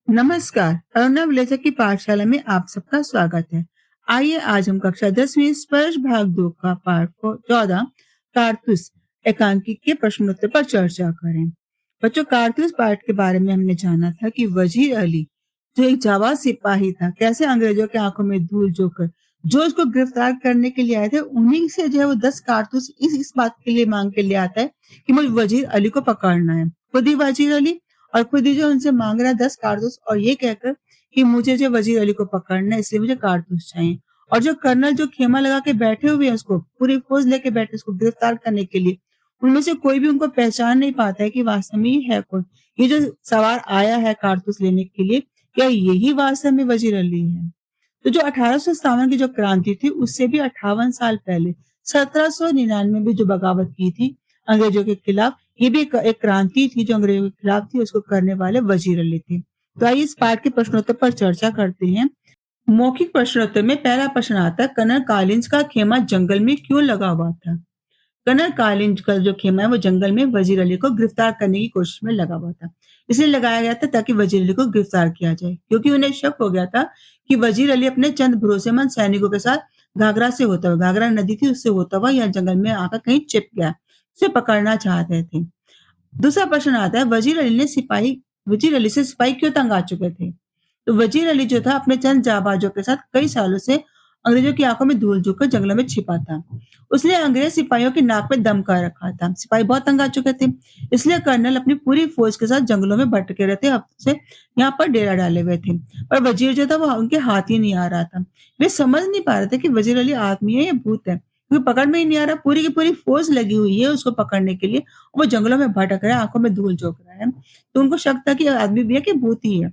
नमस्कार, अर्णव लेखक की पाठशाला में आप सबका स्वागत है। आइए आज हम कक्षा 10वीं स्पर्श भाग 2 का पाठ 14 कारतूस एकांकी के प्रश्नोत्तर पर चर्चा करें। बच्चों, कारतूस पाठ के बारे में हमने जाना था कि वजीर अली जो एक जाबाज सिपाही था, कैसे अंग्रेजों की आंखों में धूल झोंककर जो उसको गिरफ्तार करने के लिए आए थे, उन्हीं से जो है वो 10 कारतूस इस बात के लिए मांग के लिए आता है कि मुझे वजीर अली को पकड़ना है। खुद ही वजीर अली और खुद ही जो उनसे मांग रहा है 10 कारतूस, और ये कहकर कि मुझे जो वजीर अली को पकड़ना है इसलिए मुझे कारतूस चाहिए। और जो कर्नल जो खेमा लगा के बैठे हुए हैं, उसको पूरी फौज लेके बैठे उसको गिरफ्तार करने के लिए, उनमें से कोई भी उनको पहचान नहीं पाता है कि वास्तव में ये है कौन। ये जो सवार आया है कारतूस लेने के लिए, क्या यही वास्तव में वजीर अली है? तो जो 1857 की जो क्रांति थी, उससे भी 58 साल पहले 1799 में जो बगावत की थी अंग्रेजों के खिलाफ, ये भी एक क्रांति थी जो अंग्रेजों के खिलाफ थी, उसको करने वाले वजीर अली थे। तो आइए इस पाठ के प्रश्नोत्तर पर चर्चा करते हैं। मौखिक प्रश्नोत्तर में पहला प्रश्न आता है, कर्नल कॉलिंस का खेमा जंगल में क्यों लगा हुआ था? कर्नल कॉलिंस का जो खेमा है वो जंगल में वजीर अली को गिरफ्तार करने की कोशिश में लगा हुआ था। इसलिए लगाया गया था ताकि वजीर अली को गिरफ्तार किया जाए, क्योंकि उन्हें शक हो गया था कि वजीर अली अपने चंद भरोसेमंद सैनिकों के साथ घाघरा से होता हुआ, घाघरा नदी थी उससे होता हुआ या जंगल में आकर कहीं छिप गया, उसे पकड़ना चाहते थे। दूसरा प्रश्न आता है, वजीर अली से सिपाही क्यों तंग आ चुके थे? तो वजीर अली जो था अपने चंद जाबाजों के साथ कई सालों से अंग्रेजों की आंखों में धूल झोंककर जंगलों में छिपा था। उसने अंग्रेज सिपाहियों की नाक में दम कर रखा था। सिपाही बहुत तंग आ चुके थे, इसलिए कर्नल अपनी पूरी फौज के साथ जंगलों में भटके रहते, हफ्ते से यहाँ पर डेरा डाले हुए थे। पर वजीर जो था वो उनके हाथ ही नहीं आ रहा था। वे समझ नहीं पा रहे थे कि वजीर अली आदमी है या भूत है, क्योंकि पकड़ में ही नहीं आ रहा। पूरी की पूरी फौज लगी हुई है उसको पकड़ने के लिए, वो जंगलों में भटक रहा है, आंखों में धूल झोंक रहा है। तो उनको शक था कि आदमी भी है कि भूत ही है।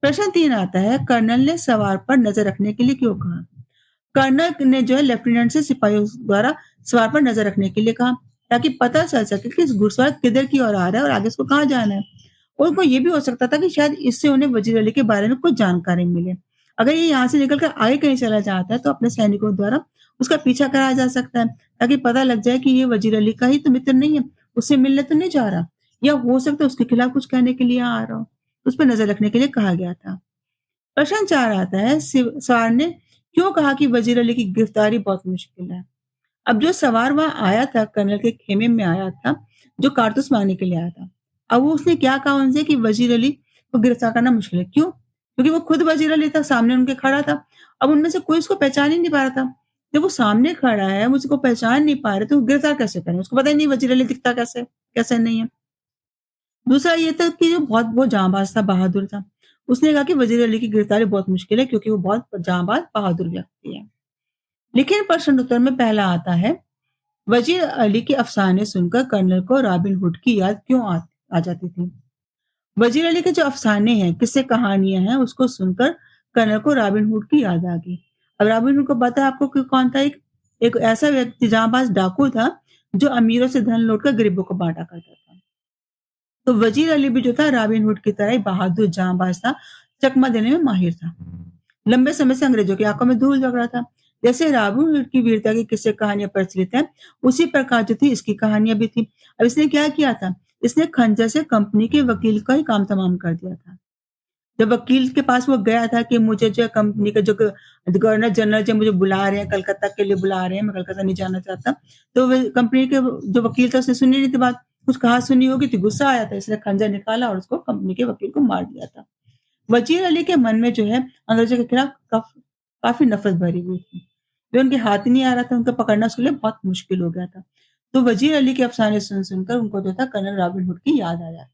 प्रश्न 3 आता है, कर्नल ने सवार पर नजर रखने के लिए क्यों कहा? कर्नल ने जो है लेफ्टिनेंट से सिपाहियों द्वारा सवार पर नजर रखने के लिए कहा, ताकि पता चल सके कि इस घुड़सवार किधर की ओर आ रहा है और आगे इसको कहाँ जाना है। और उनको ये भी हो सकता था कि शायद इससे उन्हें वजीर अली के बारे में कुछ जानकारी मिले। अगर ये यहाँ से निकलकर आगे कहीं चला जाता है तो अपने सैनिकों द्वारा उसका पीछा कराया जा सकता है, ताकि पता लग जाए कि ये वजीर अली का ही तो मित्र नहीं है, उससे मिलने तो नहीं जा रहा, या हो सकता है उसके खिलाफ कुछ कहने के लिए आ रहा हो। उस पर नजर रखने के लिए कहा गया था। प्रश्न 4 आता है, सवार ने क्यों कहा कि वजीर अली की गिरफ्तारी बहुत मुश्किल है? अब जो सवार वहां आया था, कर्नल के खेमे में आया था, जो कारतूस मांगने के लिए आया था। अब वो उसने क्या कहा उनसे कि वजीर अली को गिरफ्तार करना मुश्किल है। क्यों? क्योंकि वो खुद वजीर अली था, सामने उनके खड़ा था। अब उनमें से कोई उसको पहचान ही नहीं पा रहा था। जब वो सामने खड़ा है, मुझको पहचान नहीं पा रहे, तो वो गिरफ्तार कैसे करें? उसको पता ही नहीं वजीर अली दिखता कैसे, कैसे नहीं है। दूसरा ये था कि जो बहुत जांबाज था, बहादुर था। उसने कहा कि वजीर अली की गिरफ्तारी बहुत मुश्किल है, क्योंकि वो बहुत जांबाज बहादुर व्यक्ति है। लेकिन प्रश्न उत्तर में पहला आता है, वजीर अली के अफसाने सुनकर कर्नल को रॉबिन हुड की याद क्यों आ जाती थी? वजीर अली के जो अफसाने हैं, किस्से कहानियां हैं, उसको सुनकर कर्नल को रॉबिन हुड की याद आ गई। अब रॉबिन हुड को पता है आपको कि कौन था? एक ऐसा व्यक्ति, जांबाज डाकू था, जो अमीरों से धन लूटकर गरीबों को बांटा करता था। तो वजीर अली भी जो था रॉबिन हुड की तरह ही बहादुर जांबाज था, चकमा देने में माहिर था। लंबे समय से अंग्रेजों की आंखों में धूल झोंक रहा था। जैसे रॉबिन हुड की वीरता की किस्से कहानियां प्रचलित हैं, उसी प्रकार जो थी इसकी कहानियां भी थी। अब इसने क्या किया था? इसने खंजर से कंपनी के वकील का ही काम तमाम कर दिया था। जब वकील के पास वो गया था कि मुझे जो कंपनी का जो गवर्नर जनरल जो मुझे बुला रहे हैं, कलकत्ता के लिए बुला रहे हैं, मैं कलकत्ता नहीं जाना चाहता। तो वे कंपनी के जो वकील था, उसने सुनी नहीं थी बात, कुछ कहा सुनी होगी तो गुस्सा आया था, इसने खंजर निकाला और उसको कंपनी के वकील को मार दिया था। वजीर अली के मन में जो है अंग्रेजों के खिलाफ काफी नफरत भरी हुई थी। वे उनके हाथ ही नहीं आ रहा था, उनको पकड़ना उसके लिए बहुत मुश्किल हो गया था। तो वजीर अली के अफसाने सुन सुनकर उनको जो था कर्नल रॉबिन हुड की याद आ जाती है।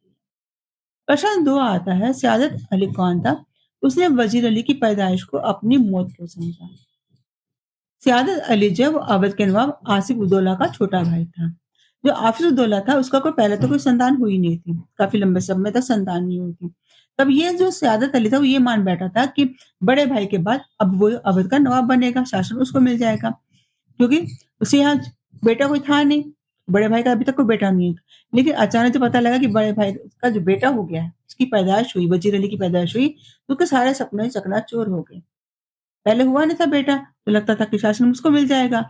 प्रश्न 2 आता है, सयादत अली कौन था? उसने वजीर अली की पैदाइश को अपनी मौत क्यों समझा? सयादत अली जब अवध के नवाब आसिफ उद्दौला का छोटा भाई था। जो आसिफ उद्दौला था उसका पहले तो कोई संतान हुई नहीं थी, काफी लंबे समय तक संतान नहीं हुई थी। तब ये जो सयादत अली था वो ये मान बैठा था कि बड़े भाई के बाद अब वो अवध का नवाब बनेगा, शासन उसको मिल जाएगा, क्योंकि उसे यहाँ बेटा कोई था नहीं, बड़े भाई का अभी तक कोई बेटा नहीं है। लेकिन अचानक जब पता लगा कि बड़े भाई का जो बेटा हो गया है, उसकी पैदाइश हुई, वजीर अली की पैदाइश हुई, तो उसके सारे सपने चकनाचूर हो गए। पहले हुआ नहीं था बेटा, तो लगता था कि शासन मुझको मिल जाएगा।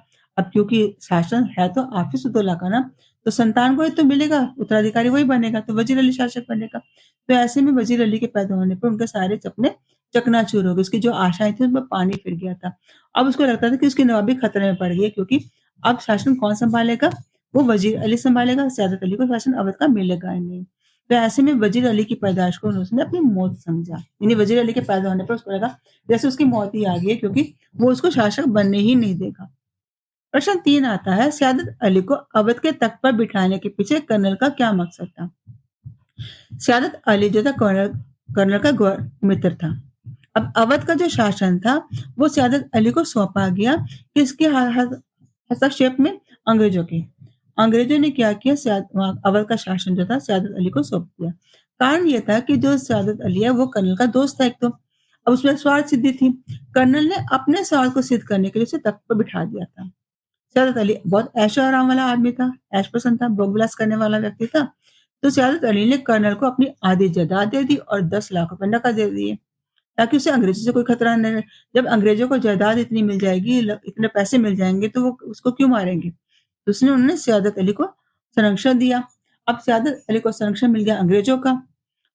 अब क्योंकि शासन है तो हाफिज-उद-दौला का ना, तो संतान को ही तो मिलेगा, उत्तराधिकारी वही बनेगा, तो वज़ीर अली शासक बनेगा। तो ऐसे में वज़ीर अली के पैदा होने पर उनके सारे सपने चकनाचूर हो गए। उसकी जो आशाएँ थी उसमें पानी फिर गया था। अब उसको लगता था कि उसकी नवाबी खतरे में पड़ गई है, क्योंकि अब शासन कौन सँभालेगा? वो वज़ीर अली सँभालेगा, सयादत अली को शासन अवध का मिलेगा ही नहीं। तो ऐसे में वज़ीर अली की पैदाइश को उसने अपनी मौत समझा। यानी वज़ीर अली के पैदा होने पर उसको लगा जैसे उसकी मौत ही आ गई है, क्योंकि वो उसको शासक बनने ही नहीं देगा। प्रश्न 3 आता है, सयादत अली को अवध के तख्त पर बिठाने के पीछे कर्नल का क्या मकसद था? सयादत अली जो था कर्नल कर्नल का मित्र था। अब अवध का जो शासन था वो सयादत अली को सौंपा गया, किसके हस्तक्षेप में? अंग्रेजों के। अंग्रेजों ने क्या किया, अवध का शासन जो था सयादत अली को सौंप दिया। कारण ये था कि जो सयादत अली है वो कर्नल का दोस्त था एक तो। अब उसमें स्वार्थ सिद्धि थी। कर्नल ने अपने स्वार्थ को सिद्ध करने के लिए उसे तख्त पर बिठा दिया था। सयादत अली बहुत ऐशो आराम वाला आदमी था, ऐश पसंद था, भोग विलास करने वाला व्यक्ति था। तो सयादत अली ने कर्नल को अपनी आधी जायदाद दे दी और 10 लाख रुपए नकद दे दिए, ताकि उसे अंग्रेजों से कोई खतरा न रहे। जब अंग्रेजों को जायदाद इतनी मिल जाएगी, इतने पैसे मिल जाएंगे, तो वो उसको क्यों मारेंगे? तो उसने उन्होंने सयादत अली को संरक्षण दिया। अब सयादत अली को संरक्षण मिल गया अंग्रेजों का,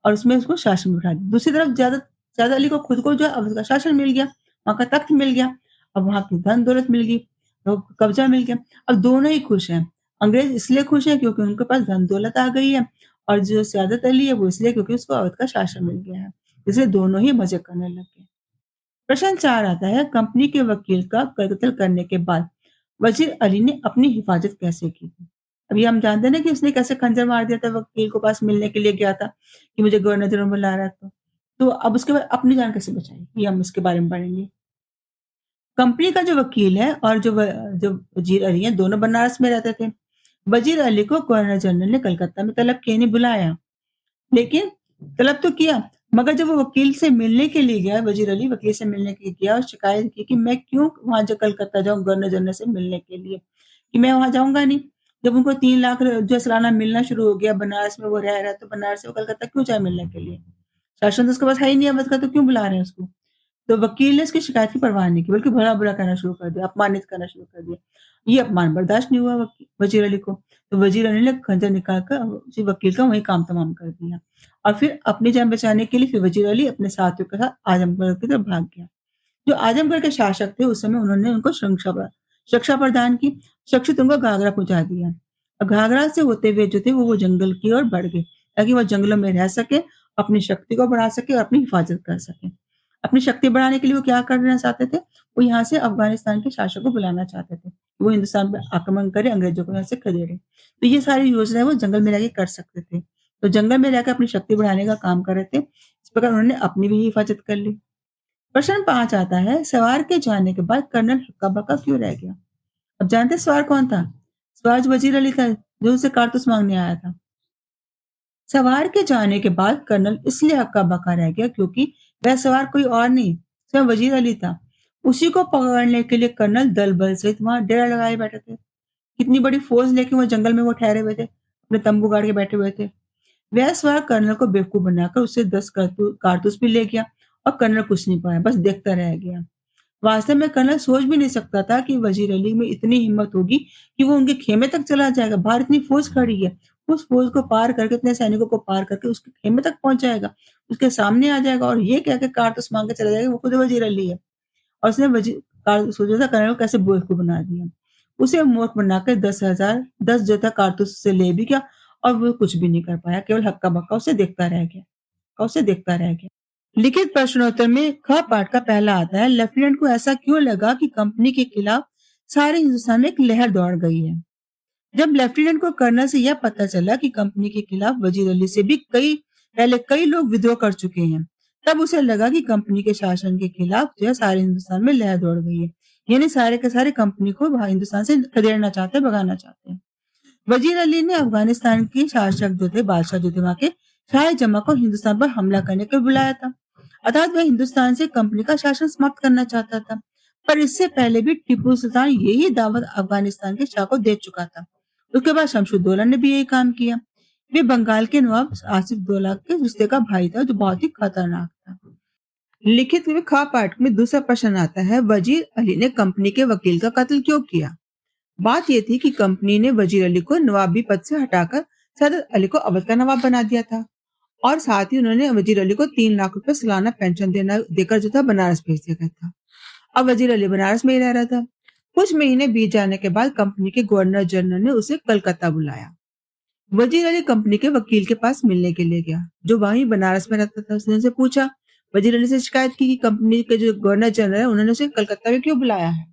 और उसमें उसको शासन में बिठा दिया। दूसरी तरफ सयादत अली को खुद को जो है अब उसका शासन मिल गया, वहाँ का तख्त मिल गया, अब वहाँ की धन दौलत मिल गई, तो कब्जा मिल गया। अब दोनों ही खुश हैं। अंग्रेज इसलिए खुश है क्योंकि उनके पास धन दौलत आ गई है, और जो सयादत अली है वो इसलिए क्योंकि उसको अवध का शासन मिल गया है। इसलिए दोनों ही मजे करने लग गए। प्रश्न 4 आता है, कंपनी के वकील का कत्ल करने के बाद वजीर अली ने अपनी हिफाजत कैसे की थी? अभी हम जानते हैं ना कि उसने कैसे खंजर मार दिया था, वकील के पास मिलने के लिए गया था कि मुझे गवर्नर जनरल बुला रहा है। तो अब उसके बाद अपनी जान कैसे बचाई, ये हम इसके बारे में पढ़ेंगे। कंपनी का जो वकील है और जो वजीर अली है, दोनों बनारस में रहते थे। वजीर अली को गवर्नर जनरल ने कलकत्ता में तलब किए, नहीं बुलाया, लेकिन तलब तो किया। मगर जब वो वकील से मिलने के लिए गया, वजीर अली वकील से मिलने के लिए गया और शिकायत की कि मैं क्यों वहां जो कलकत्ता जाऊं गवर्नर जनरल से मिलने के लिए, कि मैं वहां जाऊंगा नहीं। जब उनको 3 लाख जो सालाना मिलना शुरू हो गया, बनारस में वो रह रहा है, तो बनारस से वो कलकत्ता क्यों जाए मिलने के लिए? शासन तो उसके पास है ही नहीं अवध का, तो क्यों बुला रहे हैं उसको? तो वकील ने उसकी शिकायत की परवाह नहीं की, बल्कि भला-बुरा कहना शुरू कर दिया, अपमानित करना शुरू कर दिया। ये अपमान बर्दाश्त नहीं हुआ वजीर अली को। तो वजीर अली ने खंजर निकाल कर उसी वकील का वहीं काम तमाम कर दिया, और फिर अपनी जान बचाने के लिए फिर वजीर अली अपने साथियों के साथ आजमगढ़ की तरफ भाग गया। जो आजमगढ़ के शासक थे उस समय उन्होंने उनको सुरक्षा प्रदान की, सुरक्षित उनको घाघरा पहुँचा दिया। और घाघरा से होते हुए जो थे वो जंगल की ओर बढ़ गए, ताकि वो जंगलों में रह सके, अपनी शक्ति को बढ़ा सके और अपनी हिफाजत कर सके। अपनी शक्ति बढ़ाने के लिए वो क्या करना चाहते थे? वो यहाँ से अफ़गानिस्तान के शासक को बुलाना चाहते थे। वो हिंदुस्तान पे आक्रमण करे, अंग्रेज़ों को यहाँ से खदेड़े। तो ये सारी योजनाएँ वो जंगल में रह के कर सकते थे। तो जंगल में रहकर अपनी शक्ति बढ़ाने का काम कर रहे थे। इस प्रकार उन्होंने अपनी भी हिफाजत कर ली। प्रश्न 5 आता है, सवार के जाने के बाद कर्नल हक्का-बक्का क्यों रह गया? अब जानते हैं सवार कौन था? सवार वज़ीर अली था, जो उससे कारतूस माँगने आया था। सवार के जाने के बाद कर्नल इसलिए हक्का-बक्का रह गया क्योंकि वह सवार कोई और नहीं, स्वयं वज़ीर अली था। उसी को पकड़ने के लिए कर्नल दल-बल सहित वहाँ डेरा लगाए बैठे थे। कितनी बड़ी फ़ौज लेके वो जंगल में वो ठहरे हुए थे, अपने तम्बू गाड़ के बैठे हुए थे। वह सवार कर्नल को बेवकूफ़ बनाकर उससे 10 कारतूस भी ले गया, और कर्नल कुछ नहीं पाया, बस देखता रह गया। वास्तव में कर्नल सोच भी नहीं सकता था कि वजीर अली में इतनी हिम्मत होगी कि वो उनके खेमे तक चला जाएगा। बाहर इतनी फौज खड़ी है, उस फौज को पार करके, इतने सैनिकों को पार करके उसके खेमे तक पहुंच जाएगा, उसके सामने आ जाएगा और ये कह के कारतूस मांग के चला जाएगा वो खुद वजीर अली है। और उसने वजीर सोचा था कर्नल को कैसे बेवकूफ बना दिया। उसे मूर्ख बनाकर 10 जो था कारतूस से ले भी गया, और वो कुछ भी नहीं कर पाया, केवल हक्का बक्का उसे देखता रह गया। लिखित प्रश्नोत्तर में ख पाठ का पहला आता है, लेफ्टिनेंट को ऐसा क्यों लगा कि कंपनी के खिलाफ सारे हिंदुस्तान में एक लहर दौड़ गई है? जब लेफ्टिनेंट को कर्नल से यह पता चला कि कंपनी के खिलाफ वजीर अली से भी कई लोग विद्रोह कर चुके हैं, तब उसे लगा कि कंपनी के शासन के खिलाफ जो है सारे हिंदुस्तान में लहर दौड़ गई है। यानी सारे के सारे कंपनी को हिंदुस्तान से खदेड़ना चाहते हैं, भगाना चाहते हैं। वजीर अली ने अफगानिस्तान के शासक जो थे, बादशाह जो थे वहां के, शाह जमा को हिंदुस्तान पर हमला करने को बुलाया था। अर्थात वह हिंदुस्तान से कंपनी का शासन समाप्त करना चाहता था। पर इससे पहले भी टीपू सुल्तान यही दावत अफगानिस्तान के शाह को दे चुका था। उसके बाद शमशुद्दौला ने भी यही काम किया। वे बंगाल के नवाब आसिफ दौला के रिश्ते का भाई था, जो बहुत ही खतरनाक था। लिखित में खा पाठ में दूसरा प्रश्न आता है, वजीर अली ने कंपनी के वकील का कत्ल क्यों किया? बात यह थी कि कंपनी ने वजीर अली को नवाबी पद से हटाकर सदर अली को अवध का नवाब बना दिया था और साथ ही उन्होंने वजीर अली को 3 लाख रुपए सालाना पेंशन देना देकर जो था बनारस भेज दिया गया था। अब वजीर अली बनारस में ही रह रहा था। कुछ महीने बीत जाने के बाद कंपनी के गवर्नर जनरल ने उसे कलकत्ता बुलाया। वजीर अली कंपनी के वकील के पास मिलने के लिए गया, जो वहीं बनारस में रहता था। उसने उनसे पूछा, वजीर अली से शिकायत की कि कंपनी के जो गवर्नर जनरल है उन्होंने उसे कलकत्ता में क्यों बुलाया है।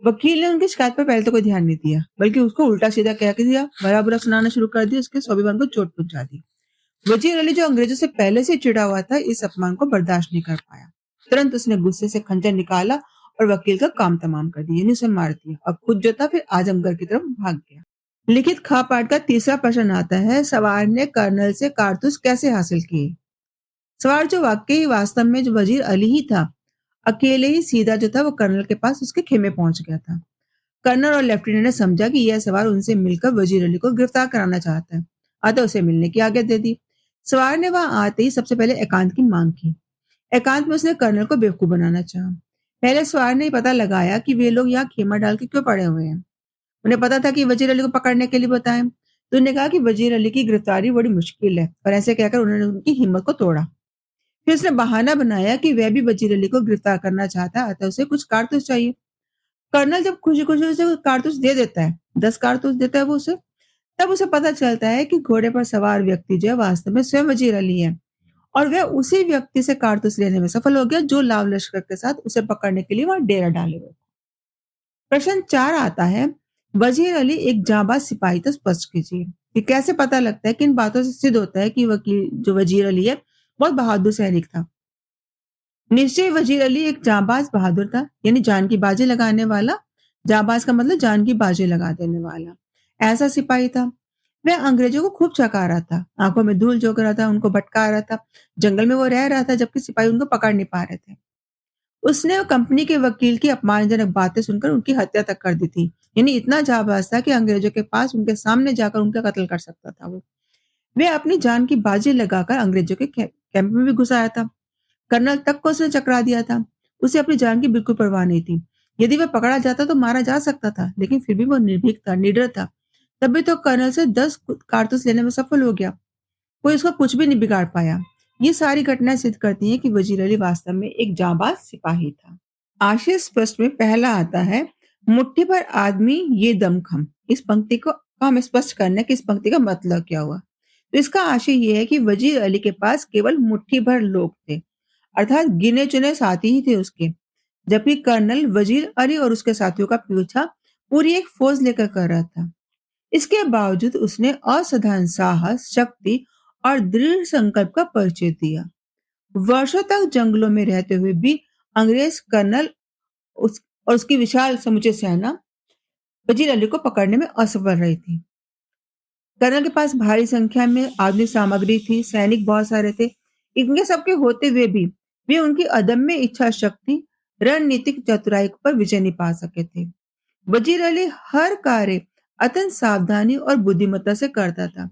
वकील ने उनकी शिकायत पर पहले तो कोई ध्यान नहीं दिया, बल्कि उसको उल्टा सीधा कह के दिया, भला बुरा सुनाना शुरू कर दिया, उसके स्वाभिमान को चोट पहुंचा दी। वजीर अली जो अंग्रेजों से पहले से चिढ़ा हुआ था, इस अपमान को बर्दाश्त नहीं कर पाया। तुरंत उसने गुस्से से खंजर निकाला और वकील का काम तमाम कर दिया, यानी उसे मार दिया। अब खुद जो था फिर आजमगढ़ की तरफ भाग गया। लिखित खा पाठ का तीसरा प्रश्न आता है, सवार ने कर्नल से कारतूस कैसे हासिल किए। सवार जो वाकई वास्तव में जो वजीर अली ही था, अकेले ही सीधा जो था वो कर्नल के पास उसके खेमे पहुंच गया था। कर्नल और लेफ्टिनेंट ने समझा कि यह सवार उनसे मिलकर वजीर अली को गिरफ्तार कराना चाहता है, अतः उसे मिलने की आज्ञा दे दी। सवार ने वहां आते ही सबसे पहले एकांत की मांग की। एकांत में उसने कर्नल को बेवकूफ बनाना चाहा। पहले सवार ने पता लगाया कि वे लोग यहाँ खेमा डाल के क्यों पड़े हुए हैं। उन्हें पता था कि वजीर अली को पकड़ने के लिए बताएं, तो उन्होंने कहा कि वजीर अली की गिरफ्तारी बड़ी मुश्किल है, और ऐसे कहकर उन्होंने उनकी हिम्मत को तोड़ा। फिर उसने बहाना बनाया कि वह भी वजीर अली को गिरफ्तार करना चाहता है, अतः उसे कुछ कारतूस चाहिए। कर्नल जब खुशी खुशी उसे कारतूस दे देता है, 10 कारतूस देता है वो उसे, तब उसे पता चलता है कि घोड़े पर सवार व्यक्ति जो है वास्तव में स्वयं वजीर अली है, और वह उसी व्यक्ति से कारतूस लेने में सफल हो गया जो लाव लश्कर के साथ उसे पकड़ने के लिए वहां डेरा डाले हुए। प्रश्न 4 आता है, वजीर अली एक जाबाज सिपाही था, स्पष्ट कीजिए। ये कैसे पता लगता है, किन बातों से सिद्ध होता है कि वकील जो वजीर अली है बहुत बहादुर सैनिक था। निश्चय वजीर अली एक जाबाज बहादुर था, यानी जान की बाजी लगाने वाला। जाबाज का मतलब जान की बाजी लगा देने वाला, ऐसा सिपाही था। वह अंग्रेजों को खूब चका रहा था, आंखों में धूल झोंक रहा था, उनको भटका रहा था। जंगल में वो रह रहा था, जबकि सिपाही उनको पकड़ नहीं पा रहे थे। उसने कंपनी के वकील की अपमानजनक बातें सुनकर उनकी हत्या तक कर दी थी। यानी इतना जाबाज था कि अंग्रेजों के पास उनके सामने जाकर उनका कत्ल कर सकता था वो। वह अपनी जान की बाजी लगाकर अंग्रेजों के कैंप में भी घुस आया था। कर्नल तक को उसने चकरा दिया था। उसे अपनी जान की बिल्कुल परवाह नहीं थी। यदि वह पकड़ा जाता तो मारा जा सकता था, लेकिन फिर भी वो निर्भीक था, निडर था। तभी तो कर्नल से 10 कारतूस लेने में सफल हो गया। कोई उसका कुछ भी नहीं बिगाड़ पाया। ये सारी घटनाएं सिद्ध करती हैं कि वजीर अली वास्तव में एक जाबाज सिपाही था। आशय स्पष्ट में पहला आता है, मुट्ठी भर आदमी ये दमखम। इस पंक्ति को हम स्पष्ट करना है कि इस पंक्ति का मतलब क्या हुआ। तो इसका आशय ये है कि वजीर अली के पास केवल मुट्ठी भर लोग थे, अर्थात गिने चुने साथी ही थे उसके, जबकि कर्नल वजीर अली और उसके साथियों का पीछा पूरी एक फौज लेकर कर रहा था। इसके बावजूद उसने असाधारण साहस, शक्ति और दृढ़ संकल्प का परिचय दिया। वर्षों तक जंगलों में रहते हुए भी अंग्रेज कर्नल उस और उसकी विशाल समुची सेना वजीर अली को पकड़ने में असफल रही थी। कर्नल के पास भारी संख्या में आधुनिक सामग्री थी, सैनिक बहुत सारे थे। इनके सबके होते हुए भी वे उनकी अदम्य इच्छा शक्ति, रणनीतिक चतुराई पर विजय नहीं पा सके थे। वजीर अली हर कार्य अत्यंत सावधानी और बुद्धिमत्ता से करता था,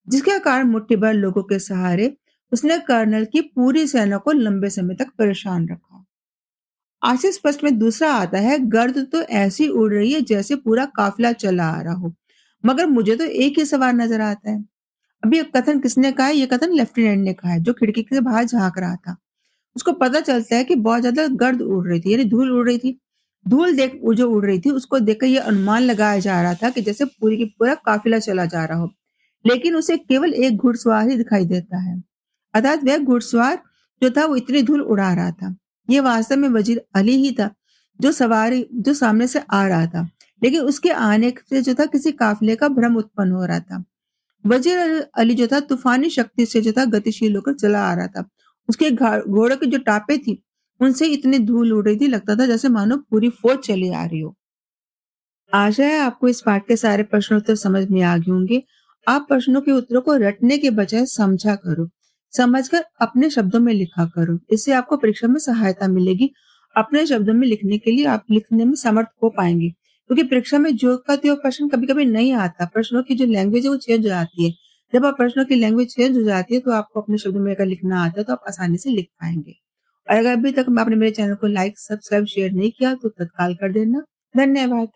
जिसके कारण मुट्ठी भर लोगों के सहारे उसने कर्नल की पूरी सेना को लंबे समय तक परेशान रखा। आशीष स्पष्ट में दूसरा आता है, गर्द तो ऐसी उड़ रही है जैसे पूरा काफिला चला आ रहा हो, मगर मुझे तो एक ही सवार नजर आता है। अभी ये कथन किसने कहा है? ये कथन लेफ्टिनेंट ने कहा है, जो खिड़की के बाहर झांक रहा था। उसको पता चलता है कि बहुत ज्यादा गर्द उड़ रही थी, यानी धूल उड़ रही थी। धूल देख वो जो उड़ रही थी, उसको देखकर ये अनुमान लगाया जा रहा था कि जैसे पूरी की पूरा काफिला चला जा रहा हो, लेकिन उसे केवल एक घुड़सवार ही दिखाई देता है। अर्थात वह घुड़सवार जो था वो इतनी धूल उड़ा रहा था। ये वास्तव में वजीर अली ही था, जो सामने से आ रहा था, लेकिन उसके आने से जो था किसी काफिले का भ्रम उत्पन्न हो रहा था। वजीर अली जो था तूफानी शक्ति से जो था गतिशील होकर चला आ रहा था। उसके घोड़े की जो टापे थी, उनसे इतनी धूल उड़ रही थी, लगता था जैसे मानो पूरी फौज चली आ रही हो। आशा है आपको इस पाठ के सारे प्रश्न उत्तर समझ में आ गए होंगे। आप प्रश्नों के उत्तरों को रटने के बजाय समझा करो, समझकर अपने शब्दों में लिखा करो। इससे आपको परीक्षा में सहायता मिलेगी। अपने शब्दों में लिखने के लिए आप लिखने में समर्थ हो पाएंगे, क्योंकि परीक्षा में जो का त्यो प्रश्न कभी कभी नहीं आता। प्रश्नों की जो लैंग्वेज है वो चेंज हो जाती है। जब आप प्रश्नों की लैंग्वेज चेंज हो जाती है तो आपको अपने शब्दों में अगर लिखना आता है तो आप आसानी से लिख पाएंगे। और अगर अभी तक आपने मेरे चैनल को लाइक, सब्सक्राइब, शेयर नहीं किया तो तत्काल कर देना। धन्यवाद।